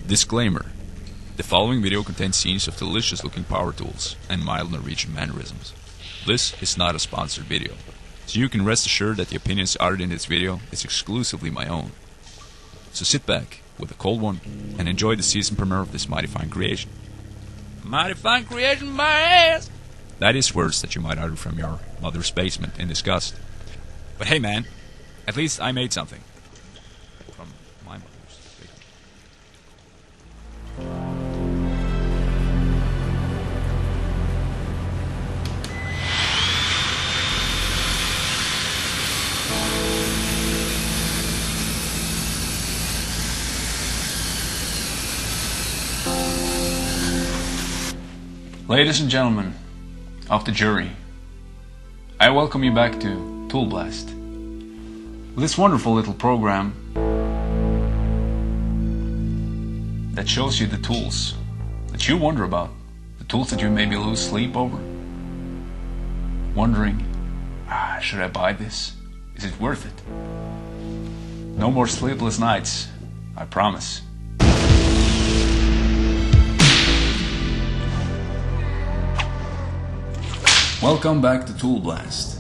Disclaimer: the following video contains scenes of delicious looking power tools and mild Norwegian mannerisms. This is not a sponsored video, so you can rest assured that the opinions uttered in this video is exclusively my own. So sit back with a cold one and enjoy the season premiere of this mighty fine creation. Mighty fine creation, my ass! That is words that you might utter from your mother's basement in disgust. But hey man, at least I made something. From my mother's basement. Ladies and gentlemen of the jury, I welcome you back to ToolBlast. This wonderful little program that shows you the tools that you wonder about, the tools that you maybe lose sleep over, wondering, should I buy this? Is it worth it? No more sleepless nights, I promise. Welcome back to ToolBlast.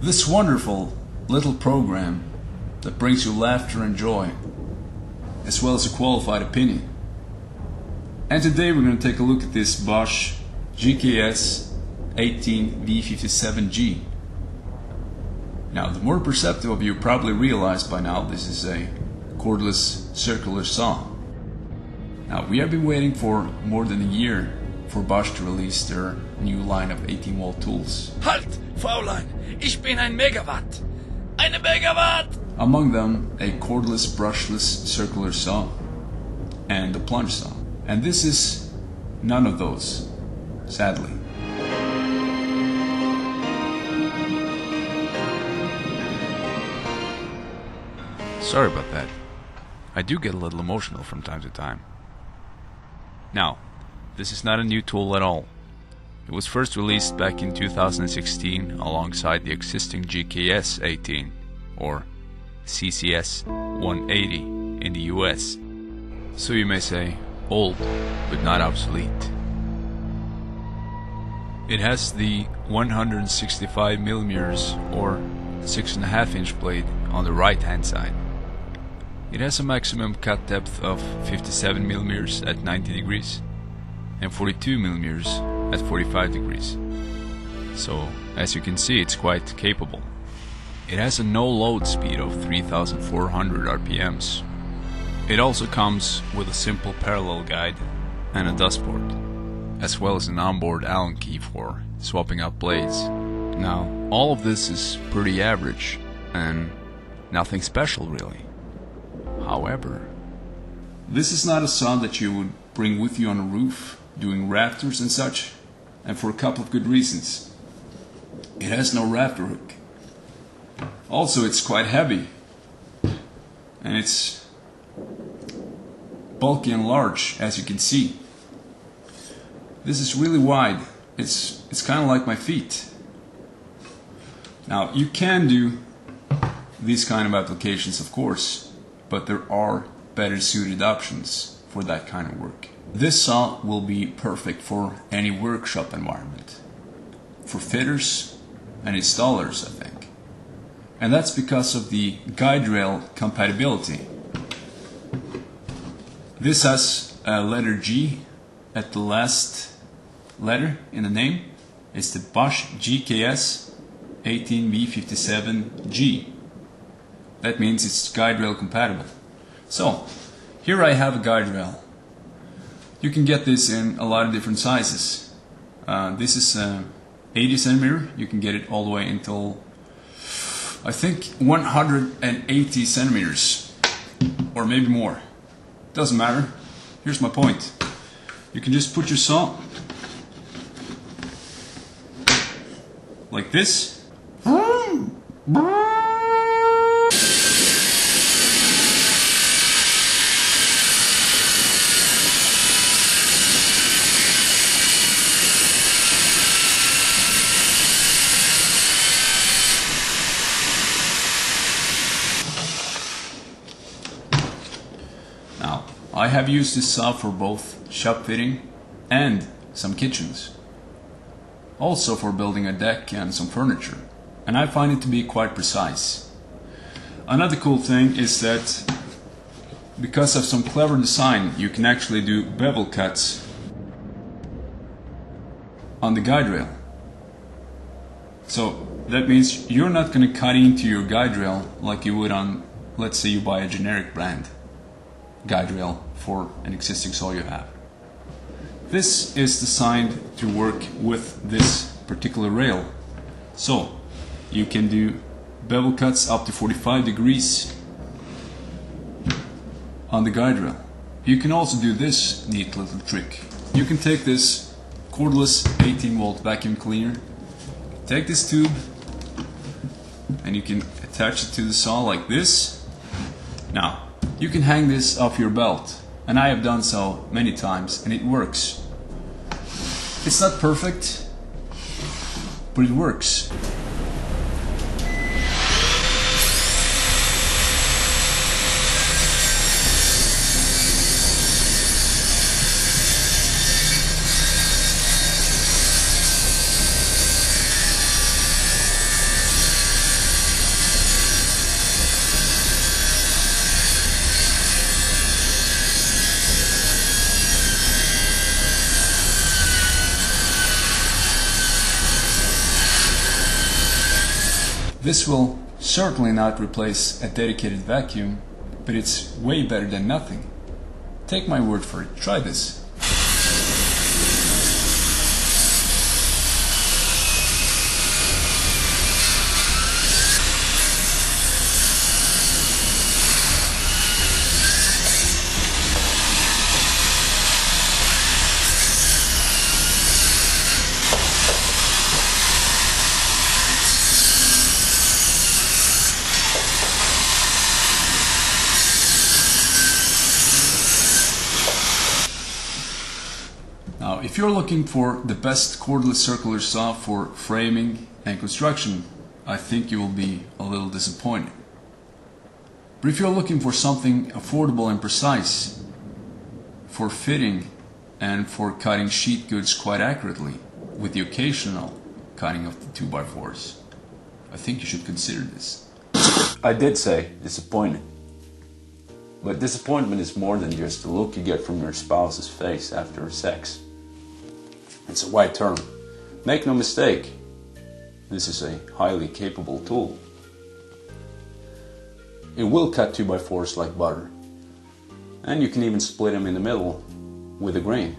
This wonderful little program that brings you laughter and joy, as well as a qualified opinion. And today we're going to take a look at this Bosch GKS 18v-57G. Now, the more perceptive of you probably realize by now this is a cordless circular saw. Now, we have been waiting for more than a year for Bosch to release their new line of 18-volt tools. Halt, Fräulein! Ich bin ein Megawatt! Eine Megawatt! Among them, a cordless, brushless circular saw and a plunge saw. And this is none of those, sadly. Sorry about that. I do get a little emotional from time to time. Now, this is not a new tool at all. It was first released back in 2016 alongside the existing GKS 18 or CCS 180 in the US. So you may say, old but not obsolete. It has the 165mm or 6.5 inch blade on the right hand side. It has a maximum cut depth of 57mm at 90 degrees and 42mm at 45 degrees. So, as you can see, it's quite capable. It has a no-load speed of 3,400 RPMs. It also comes with a simple parallel guide and a dustboard, as well as an onboard Allen key for swapping out blades. Now, all of this is pretty average and nothing special really. However, this is not a saw that you would bring with you on a roof doing rafters and such, and for a couple of good reasons. It has no rafter hook. Also, it's quite heavy, and it's bulky and large, as you can see. This is really wide. It's kind of like my feet. Now, you can do these kind of applications, of course, but there are better suited options for that kind of work. This saw will be perfect for any workshop environment, for fitters and installers, I think. And that's because of the guide rail compatibility. This has a letter G at the last letter in the name. It's the Bosch GKS 18v-57G. That means it's guide rail compatible. So, here I have a guide rail. You can get this in a lot of different sizes. This is 80 centimeter. You can get it all the way until, I think, 180 centimeters, or maybe more. Doesn't matter. Here's my point. You can just put your saw like this. I have used this saw for both shop fitting and some kitchens. Also for building a deck and some furniture. And I find it to be quite precise. Another cool thing is that because of some clever design, you can actually do bevel cuts on the guide rail. So that means you're not going to cut into your guide rail like you would on, let's say you buy a generic brand guide rail for an existing saw you have. This is designed to work with this particular rail. So you can do bevel cuts up to 45 degrees on the guide rail. You can also do this neat little trick. You can take this cordless 18-volt vacuum cleaner, take this tube, and you can attach it to the saw like this. Now, you can hang this off your belt, and I have done so many times, and it works. It's not perfect, but it works. This will certainly not replace a dedicated vacuum, but it's way better than nothing. Take my word for it, try this. Now, if you're looking for the best cordless circular saw for framing and construction, I think you will be a little disappointed. But if you're looking for something affordable and precise for fitting and for cutting sheet goods quite accurately, with the occasional cutting of the 2x4s, I think you should consider this. I did say disappointed. But disappointment is more than just the look you get from your spouse's face after sex. It's a wide term. Make no mistake, this is a highly capable tool. It will cut 2x4s like butter. And you can even split them in the middle with a grain.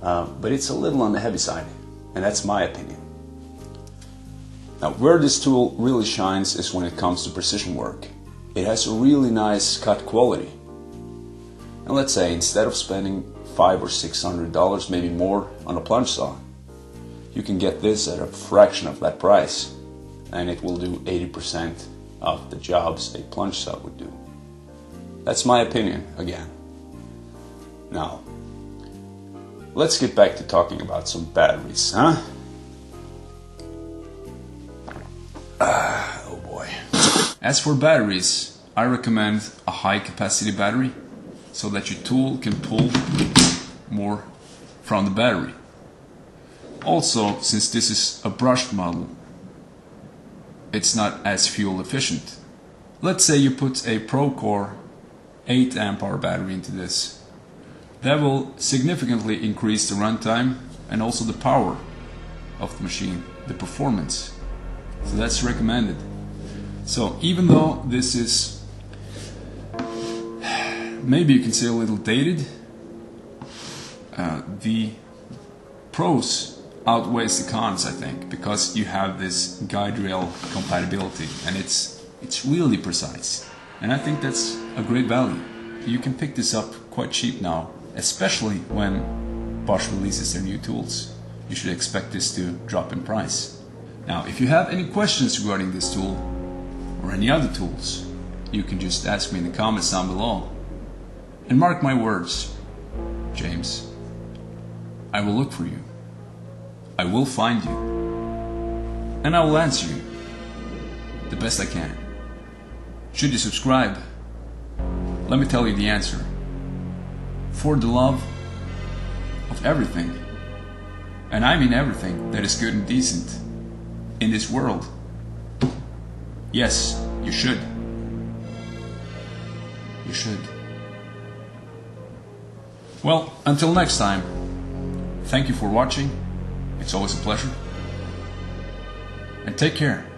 But it's a little on the heavy side, and that's my opinion. Now, where this tool really shines is when it comes to precision work. It has a really nice cut quality. And let's say instead of spending $500 or $600, maybe more, on a plunge saw, you can get this at a fraction of that price, and it will do 80% of the jobs a plunge saw would do. That's my opinion, again. Now, let's get back to talking about some batteries, huh? Oh boy. As for batteries, I recommend a high capacity battery so that your tool can pull more from the battery. Also, since this is a brushed model, it's not as fuel efficient. Let's say you put a Procore 8 amp hour battery into this. That will significantly increase the runtime and also the power of the machine, the performance. So that's recommended. So even though this is, maybe you can say a little dated, the pros outweighs the cons, I think, because you have this guide rail compatibility, and it's really precise, and I think that's a great value. You can pick this up quite cheap now, especially when Bosch releases their new tools. You should expect this to drop in price. Now, if you have any questions regarding this tool or any other tools, you can just ask me in the comments down below. And mark my words, James, I will look for you. I will find you. And I will answer you the best I can. Should you subscribe, let me tell you the answer. For the love of everything, and I mean everything that is good and decent in this world, yes, you should. You should. Well, until next time, thank you for watching. It's always a pleasure. And take care.